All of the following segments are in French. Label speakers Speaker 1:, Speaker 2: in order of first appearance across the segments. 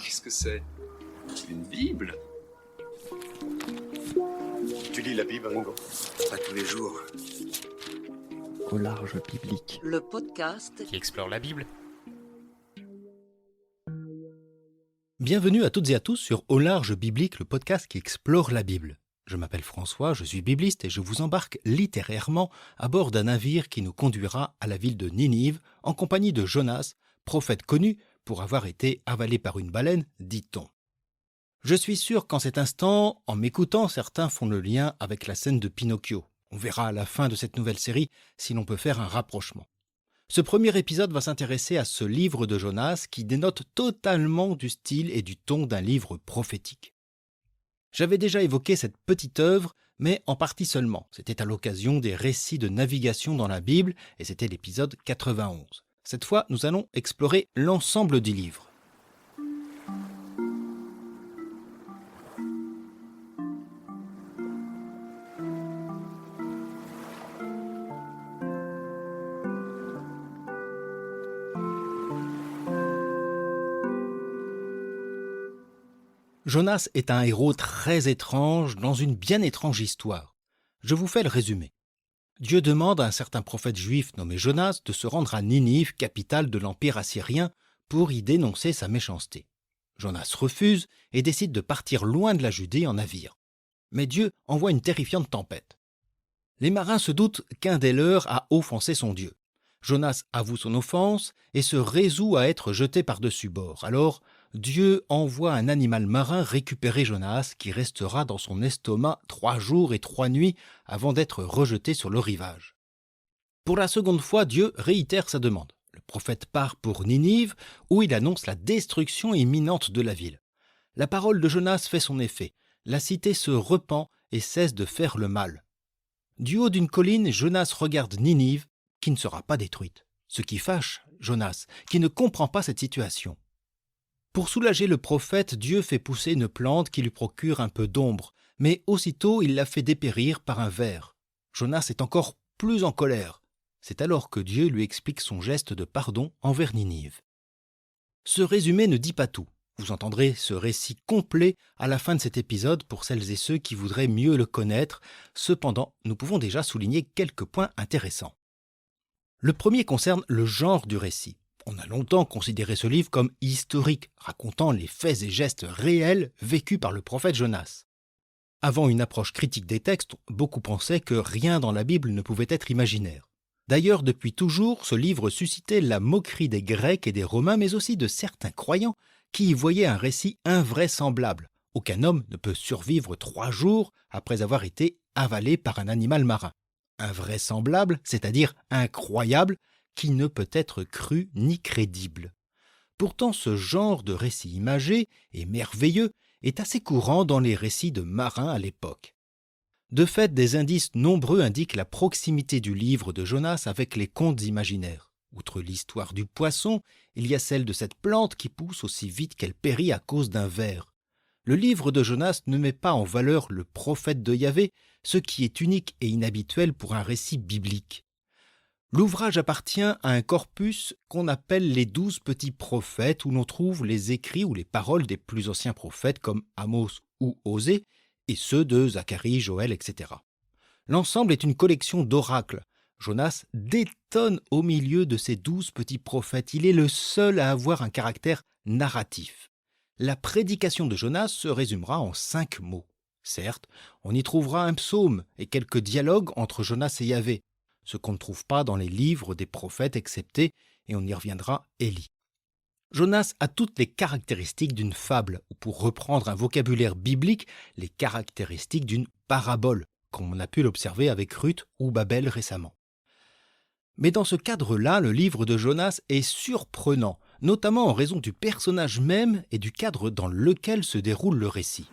Speaker 1: Qu'est-ce que c'est? Une Bible?
Speaker 2: Tu lis la Bible, Ringo?
Speaker 3: Pas tous les jours.
Speaker 4: Au large biblique.
Speaker 5: Le podcast
Speaker 6: qui explore la Bible.
Speaker 7: Bienvenue à toutes et à tous sur Au large biblique, le podcast qui explore la Bible. Je m'appelle François, je suis bibliste et je vous embarque littérairement à bord d'un navire qui nous conduira à la ville de Ninive en compagnie de Jonas, prophète connu pour avoir été avalé par une baleine, dit-on. Je suis sûr qu'en cet instant, en m'écoutant, certains font le lien avec la scène de Pinocchio. On verra à la fin de cette nouvelle série si l'on peut faire un rapprochement. Ce premier épisode va s'intéresser à ce livre de Jonas qui dénote totalement du style et du ton d'un livre prophétique. J'avais déjà évoqué cette petite œuvre, mais en partie seulement. C'était à l'occasion des récits de navigation dans la Bible et c'était l'épisode 91. Cette fois, nous allons explorer l'ensemble du livre. Jonas est un héros très étrange dans une bien étrange histoire. Je vous fais le résumé. Dieu demande à un certain prophète juif nommé Jonas de se rendre à Ninive, capitale de l'Empire assyrien, pour y dénoncer sa méchanceté. Jonas refuse et décide de partir loin de la Judée en navire. Mais Dieu envoie une terrifiante tempête. Les marins se doutent qu'un des leurs a offensé son Dieu. Jonas avoue son offense et se résout à être jeté par-dessus bord. Alors, Dieu envoie un animal marin récupérer Jonas qui restera dans son estomac 3 jours et 3 nuits avant d'être rejeté sur le rivage. Pour la seconde fois, Dieu réitère sa demande. Le prophète part pour Ninive où il annonce la destruction imminente de la ville. La parole de Jonas fait son effet. La cité se repent et cesse de faire le mal. Du haut d'une colline, Jonas regarde Ninive qui ne sera pas détruite. Ce qui fâche Jonas, qui ne comprend pas cette situation. Pour soulager le prophète, Dieu fait pousser une plante qui lui procure un peu d'ombre, mais aussitôt il la fait dépérir par un ver. Jonas est encore plus en colère. C'est alors que Dieu lui explique son geste de pardon envers Ninive. Ce résumé ne dit pas tout. Vous entendrez ce récit complet à la fin de cet épisode pour celles et ceux qui voudraient mieux le connaître. Cependant, nous pouvons déjà souligner quelques points intéressants. Le premier concerne le genre du récit. On a longtemps considéré ce livre comme historique, racontant les faits et gestes réels vécus par le prophète Jonas. Avant une approche critique des textes, beaucoup pensaient que rien dans la Bible ne pouvait être imaginaire. D'ailleurs, depuis toujours, ce livre suscitait la moquerie des Grecs et des Romains, mais aussi de certains croyants qui y voyaient un récit invraisemblable. Aucun homme ne peut survivre 3 jours après avoir été avalé par un animal marin. Invraisemblable, c'est-à-dire incroyable, qui ne peut être cru ni crédible. Pourtant, ce genre de récit imagé et merveilleux est assez courant dans les récits de marins à l'époque. De fait, des indices nombreux indiquent la proximité du livre de Jonas avec les contes imaginaires. Outre l'histoire du poisson, il y a celle de cette plante qui pousse aussi vite qu'elle périt à cause d'un ver. Le livre de Jonas ne met pas en valeur le prophète de Yahvé, ce qui est unique et inhabituel pour un récit biblique. L'ouvrage appartient à un corpus qu'on appelle les 12 petits prophètes où l'on trouve les écrits ou les paroles des plus anciens prophètes comme Amos ou Osée et ceux de Zacharie, Joël, etc. L'ensemble est une collection d'oracles. Jonas détonne au milieu de ces 12 petits prophètes. Il est le seul à avoir un caractère narratif. La prédication de Jonas se résumera en 5 mots. Certes, on y trouvera un psaume et quelques dialogues entre Jonas et Yahvé, ce qu'on ne trouve pas dans les livres des prophètes excepté, et on y reviendra, Élie. Jonas a toutes les caractéristiques d'une fable, ou pour reprendre un vocabulaire biblique, les caractéristiques d'une parabole, comme on a pu l'observer avec Ruth ou Babel récemment. Mais dans ce cadre-là, le livre de Jonas est surprenant, notamment en raison du personnage même et du cadre dans lequel se déroule le récit.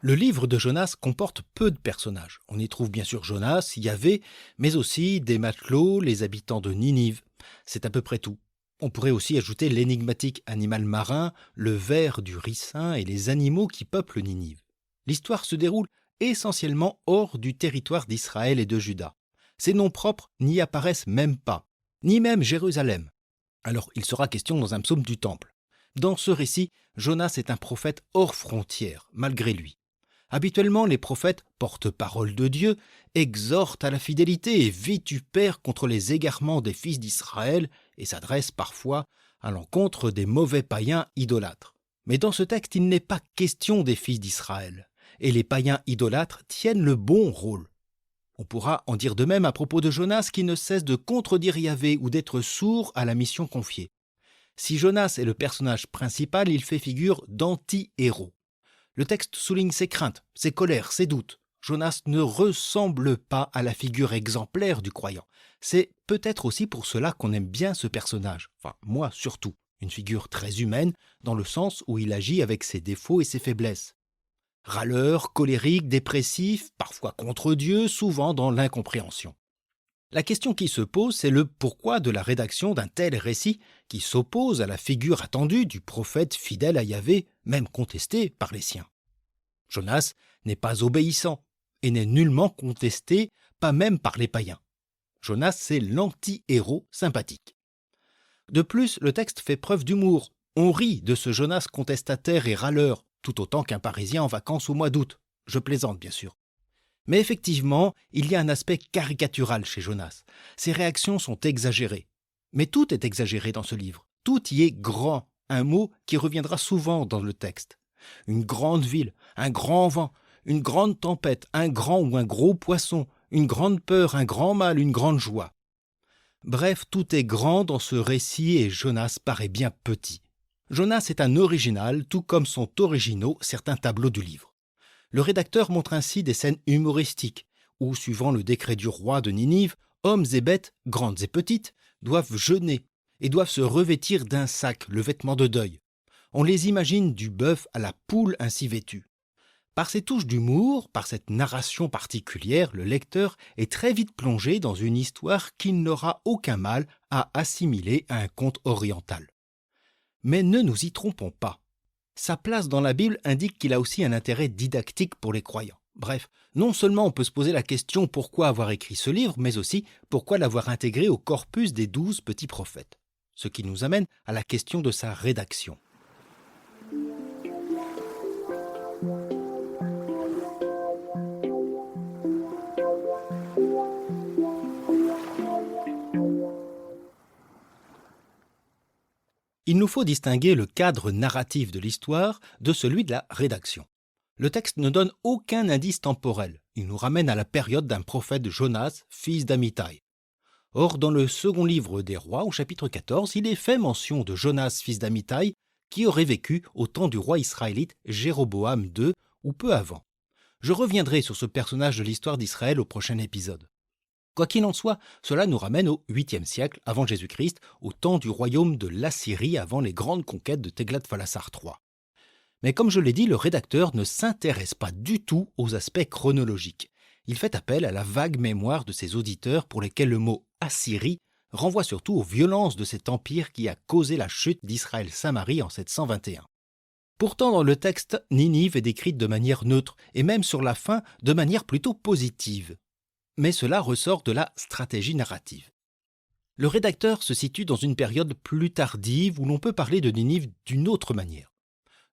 Speaker 7: Le livre de Jonas comporte peu de personnages. On y trouve bien sûr Jonas, Yahvé, mais aussi des matelots, les habitants de Ninive. C'est à peu près tout. On pourrait aussi ajouter l'énigmatique animal marin, le ver du ricin et les animaux qui peuplent Ninive. L'histoire se déroule essentiellement hors du territoire d'Israël et de Juda. Ces noms propres n'y apparaissent même pas, ni même Jérusalem. Alors il sera question dans un psaume du temple. Dans ce récit, Jonas est un prophète hors frontières, malgré lui. Habituellement, les prophètes, porte-parole de Dieu, exhortent à la fidélité et vitupèrent contre les égarements des fils d'Israël et s'adressent parfois à l'encontre des mauvais païens idolâtres. Mais dans ce texte, il n'est pas question des fils d'Israël, et les païens idolâtres tiennent le bon rôle. On pourra en dire de même à propos de Jonas qui ne cesse de contredire Yahvé ou d'être sourd à la mission confiée. Si Jonas est le personnage principal, il fait figure d'anti-héros. Le texte souligne ses craintes, ses colères, ses doutes. Jonas ne ressemble pas à la figure exemplaire du croyant. C'est peut-être aussi pour cela qu'on aime bien ce personnage. Enfin, moi surtout. Une figure très humaine, dans le sens où il agit avec ses défauts et ses faiblesses. Râleur, colérique, dépressif, parfois contre Dieu, souvent dans l'incompréhension. La question qui se pose, c'est le pourquoi de la rédaction d'un tel récit qui s'oppose à la figure attendue du prophète fidèle à Yahvé, même contesté par les siens. Jonas n'est pas obéissant et n'est nullement contesté, pas même par les païens. Jonas, c'est l'anti-héros sympathique. De plus, le texte fait preuve d'humour. On rit de ce Jonas contestataire et râleur, tout autant qu'un Parisien en vacances au mois d'août. Je plaisante, bien sûr. Mais effectivement, il y a un aspect caricatural chez Jonas. Ses réactions sont exagérées. Mais tout est exagéré dans ce livre. Tout y est grand, un mot qui reviendra souvent dans le texte. Une grande ville, un grand vent, une grande tempête, un grand ou un gros poisson, une grande peur, un grand mal, une grande joie. Bref, tout est grand dans ce récit et Jonas paraît bien petit. Jonas est un original, tout comme sont originaux certains tableaux du livre. Le rédacteur montre ainsi des scènes humoristiques, où, suivant le décret du roi de Ninive, hommes et bêtes, grandes et petites, doivent jeûner et doivent se revêtir d'un sac, le vêtement de deuil. On les imagine du bœuf à la poule ainsi vêtue. Par ces touches d'humour, par cette narration particulière, le lecteur est très vite plongé dans une histoire qu'il n'aura aucun mal à assimiler à un conte oriental. Mais ne nous y trompons pas. Sa place dans la Bible indique qu'il a aussi un intérêt didactique pour les croyants. Bref, non seulement on peut se poser la question pourquoi avoir écrit ce livre, mais aussi pourquoi l'avoir intégré au corpus des 12 petits prophètes. Ce qui nous amène à la question de sa rédaction. Il nous faut distinguer le cadre narratif de l'histoire de celui de la rédaction. Le texte ne donne aucun indice temporel. Il nous ramène à la période d'un prophète Jonas, fils d'Amittai. Or, dans le second livre des Rois, au chapitre 14, il est fait mention de Jonas, fils d'Amittai, qui aurait vécu au temps du roi israélite Jéroboam II, ou peu avant. Je reviendrai sur ce personnage de l'histoire d'Israël au prochain épisode. Quoi qu'il en soit, cela nous ramène au 8e siècle avant Jésus-Christ, au temps du royaume de l'Assyrie avant les grandes conquêtes de Téglat-Phalasar III. Mais comme je l'ai dit, le rédacteur ne s'intéresse pas du tout aux aspects chronologiques. Il fait appel à la vague mémoire de ses auditeurs pour lesquels le mot « Assyrie » renvoie surtout aux violences de cet empire qui a causé la chute d'Israël-Samarie en 721. Pourtant, dans le texte, Ninive est décrite de manière neutre et même sur la fin de manière plutôt positive. Mais cela ressort de la stratégie narrative. Le rédacteur se situe dans une période plus tardive où l'on peut parler de Ninive d'une autre manière.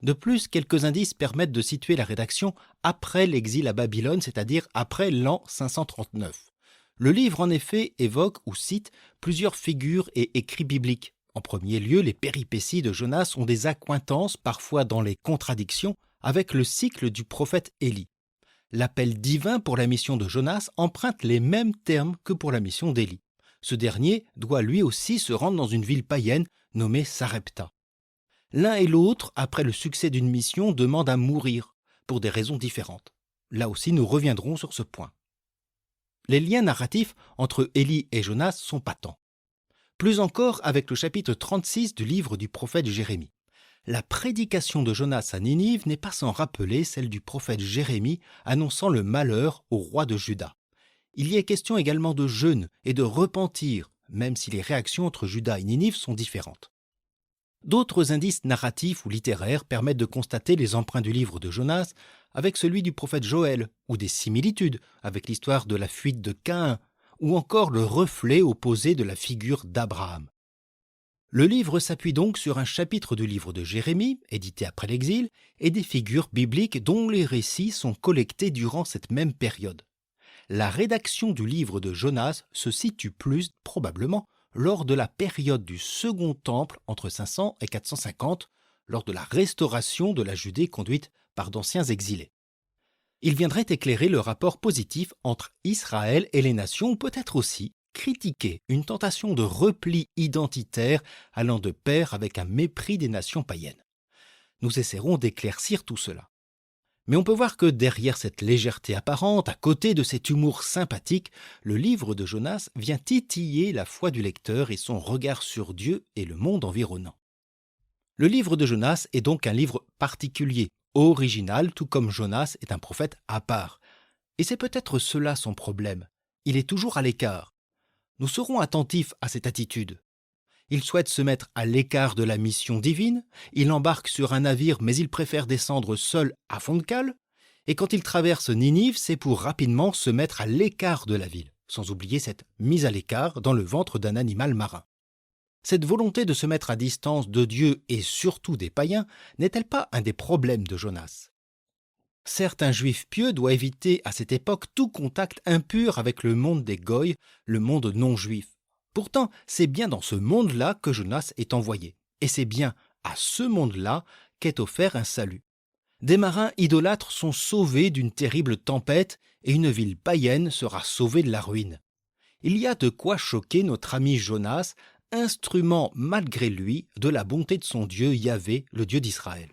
Speaker 7: De plus, quelques indices permettent de situer la rédaction après l'exil à Babylone, c'est-à-dire après l'an 539. Le livre, en effet, évoque ou cite plusieurs figures et écrits bibliques. En premier lieu, les péripéties de Jonas ont des accointances, parfois dans les contradictions, avec le cycle du prophète Élie. L'appel divin pour la mission de Jonas emprunte les mêmes termes que pour la mission d'Élie. Ce dernier doit lui aussi se rendre dans une ville païenne nommée Sarepta. L'un et l'autre, après le succès d'une mission, demandent à mourir, pour des raisons différentes. Là aussi, nous reviendrons sur ce point. Les liens narratifs entre Élie et Jonas sont patents. Plus encore avec le chapitre 36 du livre du prophète Jérémie. La prédication de Jonas à Ninive n'est pas sans rappeler celle du prophète Jérémie annonçant le malheur au roi de Juda. Il y est question également de jeûne et de repentir, même si les réactions entre Juda et Ninive sont différentes. D'autres indices narratifs ou littéraires permettent de constater les emprunts du livre de Jonas avec celui du prophète Joël, ou des similitudes avec l'histoire de la fuite de Caïn, ou encore le reflet opposé de la figure d'Abraham. Le livre s'appuie donc sur un chapitre du livre de Jérémie, édité après l'exil, et des figures bibliques dont les récits sont collectés durant cette même période. La rédaction du livre de Jonas se situe plus probablement lors de la période du Second Temple entre 500 et 450, lors de la restauration de la Judée conduite par d'anciens exilés. Il viendrait éclairer le rapport positif entre Israël et les nations, ou peut-être aussi critiquer une tentation de repli identitaire allant de pair avec un mépris des nations païennes. Nous essaierons d'éclaircir tout cela. Mais on peut voir que derrière cette légèreté apparente, à côté de cet humour sympathique, le livre de Jonas vient titiller la foi du lecteur et son regard sur Dieu et le monde environnant. Le livre de Jonas est donc un livre particulier, original, tout comme Jonas est un prophète à part. Et c'est peut-être cela son problème. Il est toujours à l'écart. Nous serons attentifs à cette attitude. Il souhaite se mettre à l'écart de la mission divine, il embarque sur un navire mais il préfère descendre seul à fond de cale, et quand il traverse Ninive, c'est pour rapidement se mettre à l'écart de la ville, sans oublier cette mise à l'écart dans le ventre d'un animal marin. Cette volonté de se mettre à distance de Dieu et surtout des païens n'est-elle pas un des problèmes de Jonas ? Certes, un juif pieux doit éviter à cette époque tout contact impur avec le monde des Goïs, le monde non-juif. Pourtant, c'est bien dans ce monde-là que Jonas est envoyé. Et c'est bien à ce monde-là qu'est offert un salut. Des marins idolâtres sont sauvés d'une terrible tempête et une ville païenne sera sauvée de la ruine. Il y a de quoi choquer notre ami Jonas, instrument malgré lui de la bonté de son Dieu Yahvé, le Dieu d'Israël.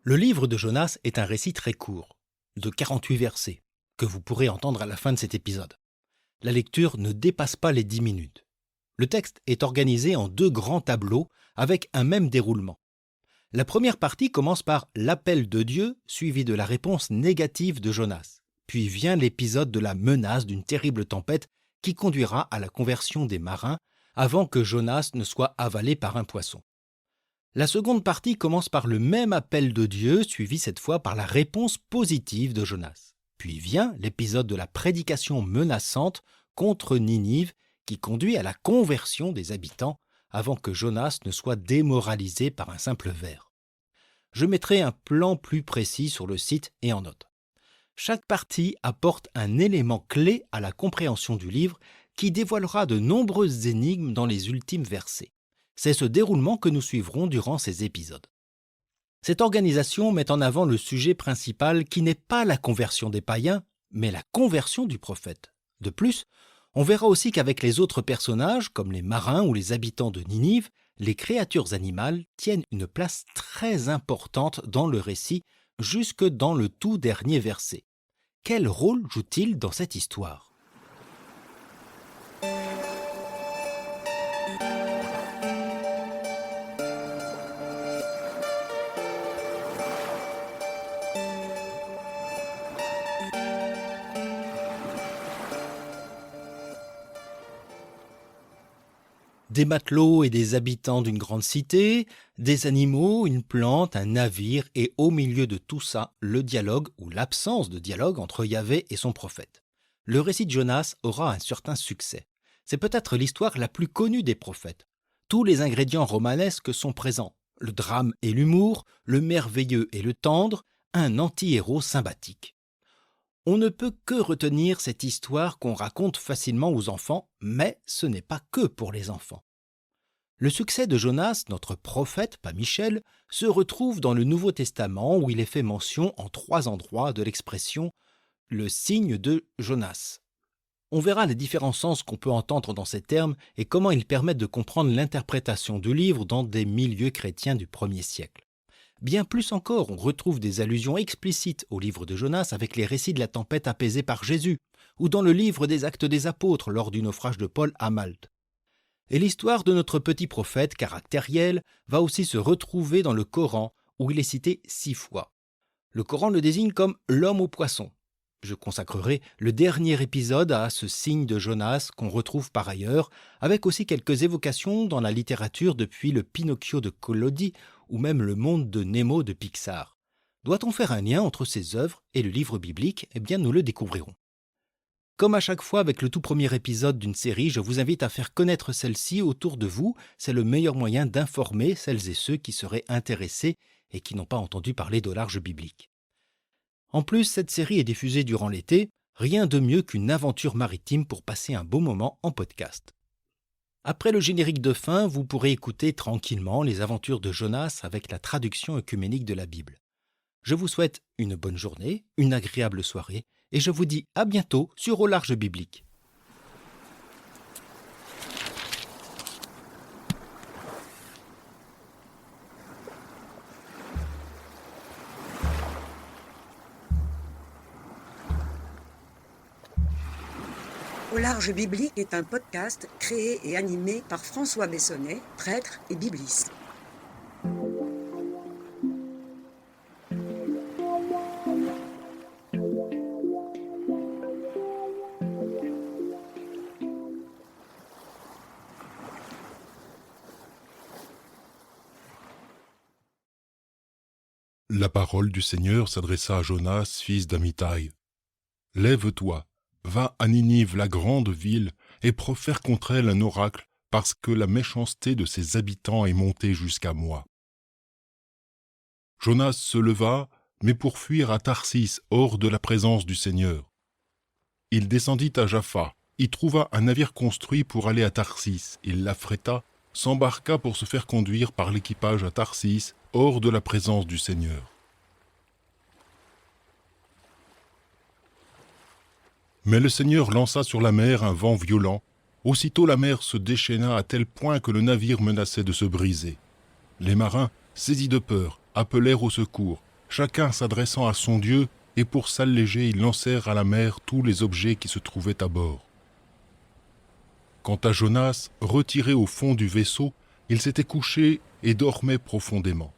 Speaker 7: Le livre de Jonas est un récit très court, de 48 versets, que vous pourrez entendre à la fin de cet épisode. La lecture ne dépasse pas les 10 minutes. Le texte est organisé en 2 grands tableaux avec un même déroulement. La première partie commence par l'appel de Dieu suivi de la réponse négative de Jonas. Puis vient l'épisode de la menace d'une terrible tempête qui conduira à la conversion des marins avant que Jonas ne soit avalé par un poisson. La seconde partie commence par le même appel de Dieu, suivi cette fois par la réponse positive de Jonas. Puis vient l'épisode de la prédication menaçante contre Ninive qui conduit à la conversion des habitants avant que Jonas ne soit démoralisé par un simple vers. Je mettrai un plan plus précis sur le site et en note. Chaque partie apporte un élément clé à la compréhension du livre qui dévoilera de nombreuses énigmes dans les ultimes versets. C'est ce déroulement que nous suivrons durant ces épisodes. Cette organisation met en avant le sujet principal qui n'est pas la conversion des païens, mais la conversion du prophète. De plus, on verra aussi qu'avec les autres personnages, comme les marins ou les habitants de Ninive, les créatures animales tiennent une place très importante dans le récit, jusque dans le tout dernier verset. Quel rôle jouent-ils dans cette histoire ? Des matelots et des habitants d'une grande cité, des animaux, une plante, un navire et au milieu de tout ça, le dialogue ou l'absence de dialogue entre Yahvé et son prophète. Le récit de Jonas aura un certain succès. C'est peut-être l'histoire la plus connue des prophètes. Tous les ingrédients romanesques sont présents. Le drame et l'humour, le merveilleux et le tendre, un anti-héros sympathique. On ne peut que retenir cette histoire qu'on raconte facilement aux enfants, mais ce n'est pas que pour les enfants. Le succès de Jonas, notre prophète, pas Michel, se retrouve dans le Nouveau Testament où il est fait mention en 3 endroits de l'expression « le signe de Jonas ». On verra les différents sens qu'on peut entendre dans ces termes et comment ils permettent de comprendre l'interprétation du livre dans des milieux chrétiens du 1er siècle. Bien plus encore, on retrouve des allusions explicites au livre de Jonas avec les récits de la tempête apaisée par Jésus, ou dans le livre des Actes des Apôtres lors du naufrage de Paul à Malte. Et l'histoire de notre petit prophète caractériel va aussi se retrouver dans le Coran, où il est cité 6 fois. Le Coran le désigne comme l'homme au poisson. Je consacrerai le dernier épisode à ce signe de Jonas qu'on retrouve par ailleurs, avec aussi quelques évocations dans la littérature depuis le Pinocchio de Collodi ou même le monde de Nemo de Pixar. Doit-on faire un lien entre ces œuvres et le livre biblique ? Eh bien, nous le découvrirons. Comme à chaque fois avec le tout premier épisode d'une série, je vous invite à faire connaître celle-ci autour de vous. C'est le meilleur moyen d'informer celles et ceux qui seraient intéressés et qui n'ont pas entendu parler d'Au large biblique. En plus, cette série est diffusée durant l'été, rien de mieux qu'une aventure maritime pour passer un beau moment en podcast. Après le générique de fin, vous pourrez écouter tranquillement les aventures de Jonas avec la traduction œcuménique de la Bible. Je vous souhaite une bonne journée, une agréable soirée, et je vous dis à bientôt sur Au large biblique.
Speaker 3: Au large biblique est un podcast créé et animé par François Bessonnet, prêtre et bibliste.
Speaker 5: La parole du Seigneur s'adressa à Jonas, fils d'Amittai. « Lève-toi, va à Ninive, la grande ville, et profère contre elle un oracle, parce que la méchanceté de ses habitants est montée jusqu'à moi. » Jonas se leva, mais pour fuir à Tarsis, hors de la présence du Seigneur. Il descendit à Jaffa, y trouva un navire construit pour aller à Tarsis. Il l'affréta, s'embarqua pour se faire conduire par l'équipage à Tarsis, hors de la présence du Seigneur. Mais le Seigneur lança sur la mer un vent violent. Aussitôt la mer se déchaîna à tel point que le navire menaçait de se briser. Les marins, saisis de peur, appelèrent au secours, chacun s'adressant à son Dieu, et pour s'alléger, ils lancèrent à la mer tous les objets qui se trouvaient à bord. Quant à Jonas, retiré au fond du vaisseau, il s'était couché et dormait profondément.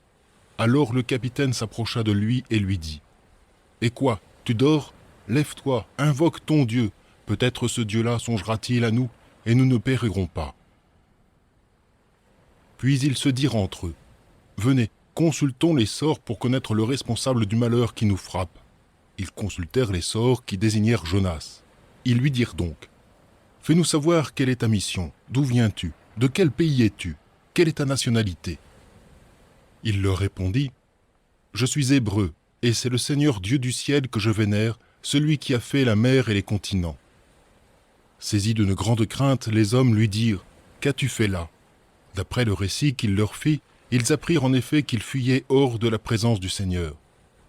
Speaker 5: Alors le capitaine s'approcha de lui et lui dit : « Et quoi, tu dors ? Lève-toi, invoque ton Dieu. Peut-être ce Dieu-là songera-t-il à nous, et nous ne périrons pas. » Puis ils se dirent entre eux : « Venez, consultons les sorts pour connaître le responsable du malheur qui nous frappe. » Ils consultèrent les sorts qui désignèrent Jonas. Ils lui dirent donc : « Fais-nous savoir quelle est ta mission, d'où viens-tu, de quel pays es-tu, quelle est ta nationalité ?» Il leur répondit : « Je suis hébreu, et c'est le Seigneur Dieu du ciel que je vénère, celui qui a fait la mer et les continents. » Saisis d'une grande crainte, les hommes lui dirent : « Qu'as-tu fait là ?» D'après le récit qu'il leur fit, ils apprirent en effet qu'il fuyait hors de la présence du Seigneur.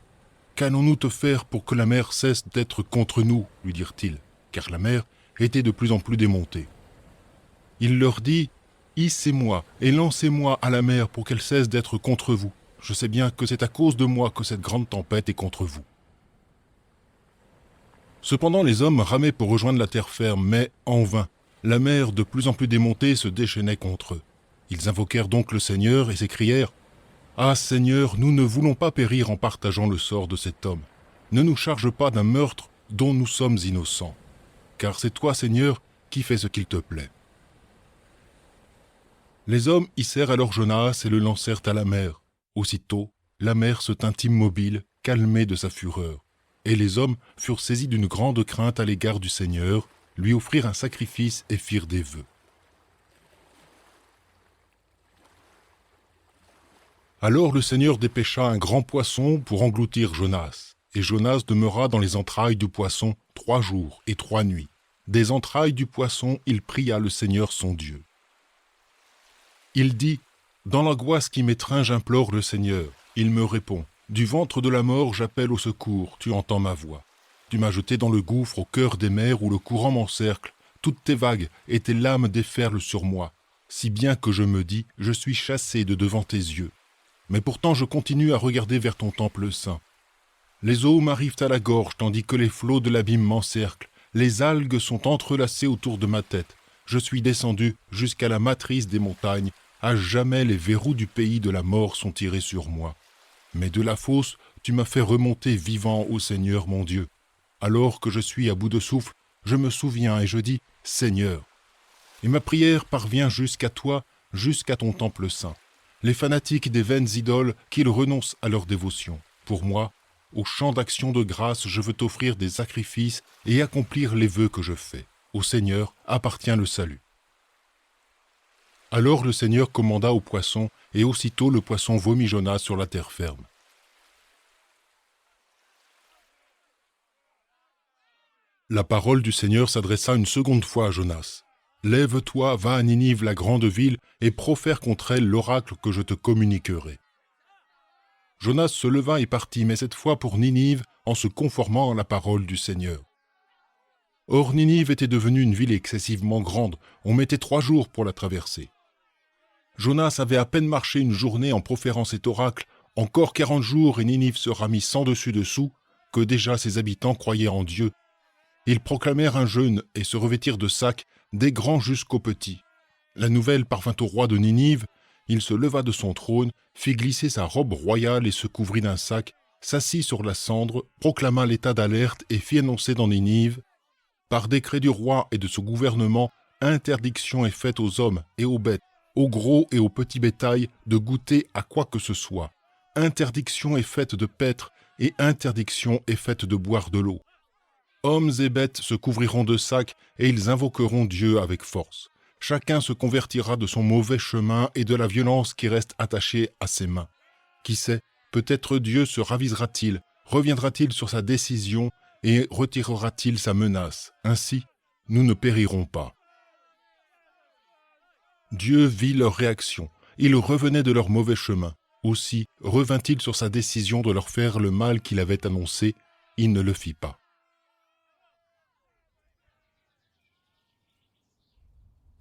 Speaker 5: « Qu'allons-nous te faire pour que la mer cesse d'être contre nous ?» lui dirent-ils, car la mer était de plus en plus démontée. Il leur dit : « Hissez-moi et lancez-moi à la mer pour qu'elle cesse d'être contre vous. Je sais bien que c'est à cause de moi que cette grande tempête est contre vous. » Cependant les hommes ramaient pour rejoindre la terre ferme, mais en vain. La mer, de plus en plus démontée, se déchaînait contre eux. Ils invoquèrent donc le Seigneur et s'écrièrent : « Ah Seigneur, nous ne voulons pas périr en partageant le sort de cet homme. Ne nous charge pas d'un meurtre dont nous sommes innocents. Car c'est toi, Seigneur, qui fais ce qu'il te plaît. » Les hommes hissèrent alors Jonas et le lancèrent à la mer. Aussitôt, la mer se tint immobile, calmée de sa fureur. Et les hommes furent saisis d'une grande crainte à l'égard du Seigneur, lui offrirent un sacrifice et firent des vœux. Alors le Seigneur dépêcha un grand poisson pour engloutir Jonas. Et Jonas demeura dans les entrailles du poisson 3 jours et 3 nuits. Des entrailles du poisson, il pria le Seigneur son Dieu. Il dit : « Dans l'angoisse qui m'étreint, j'implore le Seigneur. Il me répond : du ventre de la mort, j'appelle au secours, tu entends ma voix. Tu m'as jeté dans le gouffre au cœur des mers où le courant m'encercle. Toutes tes vagues et tes lames déferlent sur moi, si bien que je me dis : je suis chassé de devant tes yeux. Mais pourtant je continue à regarder vers ton temple saint. Les eaux m'arrivent à la gorge tandis que les flots de l'abîme m'encerclent. les algues sont entrelacées autour de ma tête. Je suis descendu jusqu'à la matrice des montagnes. À jamais les verrous du pays de la mort sont tirés sur moi. Mais de la fosse, tu m'as fait remonter vivant, ô Seigneur mon Dieu. Alors que je suis à bout de souffle, je me souviens et je dis « Seigneur ». Et ma prière parvient jusqu'à toi, jusqu'à ton temple saint. Les fanatiques des vaines idoles, qu'ils renoncent à leur dévotion. Pour moi, au chant d'action de grâce, je veux t'offrir des sacrifices et accomplir les vœux que je fais. Au Seigneur appartient le salut. Alors le Seigneur commanda au poisson, et aussitôt le poisson vomit Jonas sur la terre ferme. La parole du Seigneur s'adressa une seconde fois à Jonas. « Lève-toi, va à Ninive, la grande ville, et profère contre elle l'oracle que je te communiquerai. » Jonas se leva et partit, mais cette fois pour Ninive, en se conformant à la parole du Seigneur. Or Ninive était devenue une ville excessivement grande, on mettait 3 jours pour la traverser. Jonas avait à peine marché une journée en proférant cet oracle, encore 40 jours et Ninive sera mis sans dessus dessous, que déjà ses habitants croyaient en Dieu. Ils proclamèrent un jeûne et se revêtirent de sacs, des grands jusqu'aux petits. La nouvelle parvint au roi de Ninive, il se leva de son trône, fit glisser sa robe royale et se couvrit d'un sac, s'assit sur la cendre, proclama l'état d'alerte et fit annoncer dans Ninive « Par décret du roi et de son gouvernement, interdiction est faite aux hommes et aux bêtes, aux gros et aux petits bétails de goûter à quoi que ce soit. Interdiction est faite de paître et interdiction est faite de boire de l'eau. Hommes et bêtes se couvriront de sacs et ils invoqueront Dieu avec force. Chacun se convertira de son mauvais chemin et de la violence qui reste attachée à ses mains. Qui sait, peut-être Dieu se ravisera-t-il, reviendra-t-il sur sa décision et retirera-t-il sa menace. Ainsi, nous ne périrons pas. » Dieu vit leur réaction. Ils revenaient de leur mauvais chemin. Aussi revint-il sur sa décision de leur faire le mal qu'il avait annoncé. Il ne le fit pas.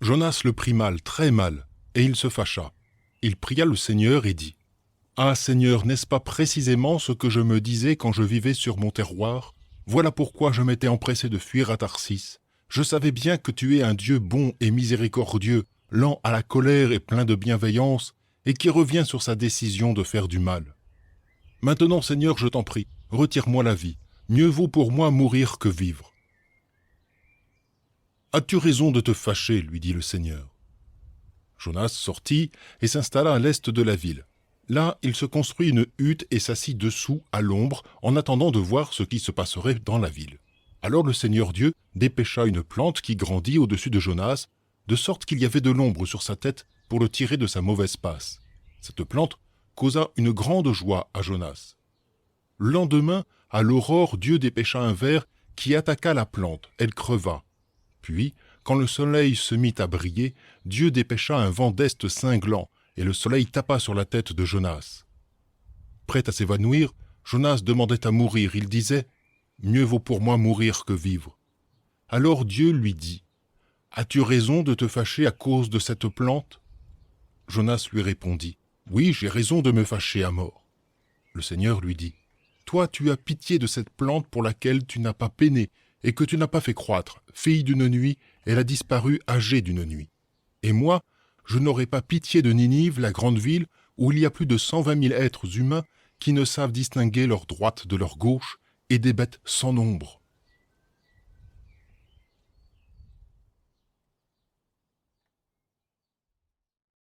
Speaker 5: Jonas le prit mal, très mal, et il se fâcha. Il pria le Seigneur et dit « Ah Seigneur, n'est-ce pas précisément ce que je me disais quand je vivais sur mon terroir ? Voilà pourquoi je m'étais empressé de fuir à Tarsis. Je savais bien que tu es un Dieu bon et miséricordieux, lent à la colère et plein de bienveillance, et qui revient sur sa décision de faire du mal. Maintenant, Seigneur, je t'en prie, retire-moi la vie. Mieux vaut pour moi mourir que vivre. » « As-tu raison de te fâcher ?» lui dit le Seigneur. Jonas sortit et s'installa à l'est de la ville. Là, il se construit une hutte et s'assit dessous, à l'ombre, en attendant de voir ce qui se passerait dans la ville. Alors le Seigneur Dieu dépêcha une plante qui grandit au-dessus de Jonas, de sorte qu'il y avait de l'ombre sur sa tête pour le tirer de sa mauvaise passe. Cette plante causa une grande joie à Jonas. Le lendemain, à l'aurore, Dieu dépêcha un ver qui attaqua la plante. Elle creva. Puis, quand le soleil se mit à briller, Dieu dépêcha un vent d'est cinglant, et le soleil tapa sur la tête de Jonas. Prêt à s'évanouir, Jonas demandait à mourir. Il disait « Mieux vaut pour moi mourir que vivre. » Alors Dieu lui dit « As-tu raison de te fâcher à cause de cette plante ?» Jonas lui répondit « Oui, j'ai raison de me fâcher à mort. » Le Seigneur lui dit « Toi, tu as pitié de cette plante pour laquelle tu n'as pas peiné, et que tu n'as pas fait croître. Fille d'une nuit, elle a disparu âgée d'une nuit. Et moi, je n'aurai pas pitié de Ninive, la grande ville, où il y a plus de 120 000 êtres humains qui ne savent distinguer leur droite de leur gauche, et des bêtes sans nombre.